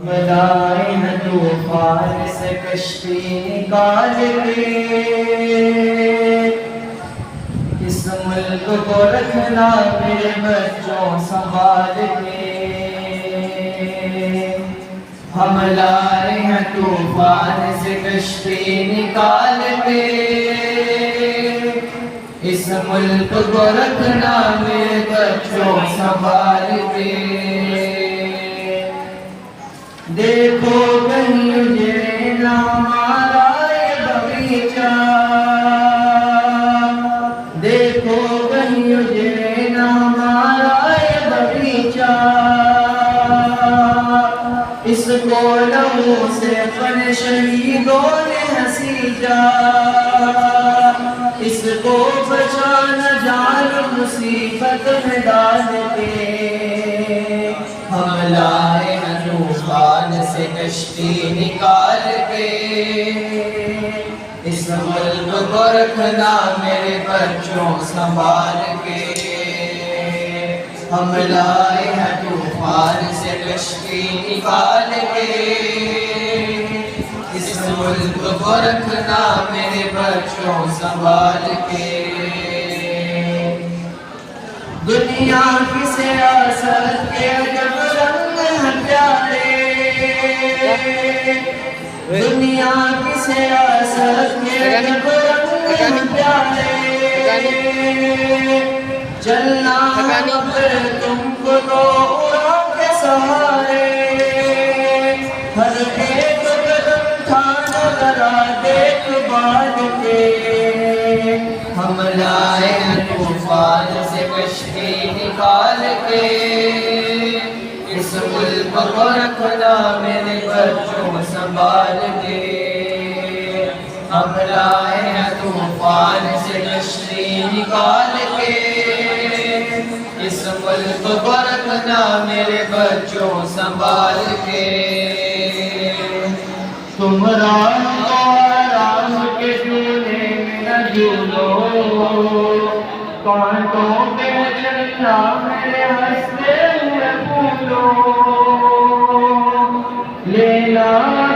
لائے ہیں طوفان سے کشتی نکال کے، اس ملک کو رکھنا میرے بچوں سنبھال کے۔ ہم لائے ہیں طوفان سے کشتی نکال کے، اس ملک کو رکھنا میرے بچوں سنبھال کے۔ دیکھو کہیں اجڑے نہ ہمارا یہ بغیچہ، دیکھو کہیں اجڑے نہ ہمارا یہ بغیچہ، اس کو لہو سے اپنے شہیدوں نے ہنسیجا، اس کو بچانا جان مصیبت میں ڈال کے۔ ہم لائے ہیں طوفان سے کشتی نکال کے، اس ملک کو رکھنا میرے بچوں سنبھال کے۔ ہم لائے ہیں طوفان سے کشتی نکال کے، اس ملک کو رکھنا میرے بچوں سنبھال کے۔ دنیا کی سیاست کے عجب رنگ ہیں پیارے، دنیا کی سیاست کے عجب رنگ ہیں پیارے، چلنا پھر تم کو تو اڑاؤ کے سہارے، ہر ایک قدم تھانا ذرا دیکھ بھال کے۔ ہم لائے ہیں طوفان سے کشتی نکال کے، اس ملک کو رکھنا میرے بچوں سنبھال کے۔ ہم لائے ہیں طوفان سے کشتی نکال کے، اس ملک کو رکھنا میرے بچوں سنبھال کے۔ تم رام کو آرام کے جھولے میں نہ جھولو، کانٹوں پہ چلنا میرے ہنستے ہوئے پھولو، لینا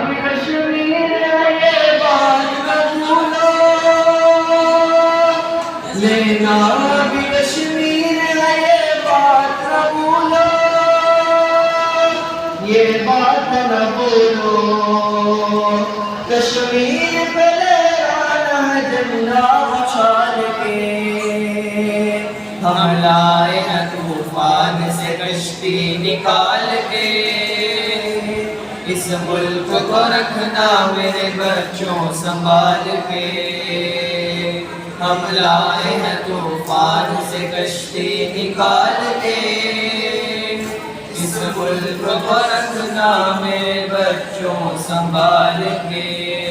بھی کشمیر ہے یہ بات نہ بھولو، لینا بھی کشمیر ہے یہ بات نہ بھولو، یہ بات نہ بھولو۔ کشمیر پہ لہرانا ہے جھنڈا اچھال کے، ہم لائے ہیں طوفان سے کشتی نکال کے، اس ملک کو رکھنا میرے بچوں سنبھال کے۔ ہم لائے ہیں طوفان سے کشتی نکال کے، اس ملک کو رکھنا میرے بچوں سنبھال کے۔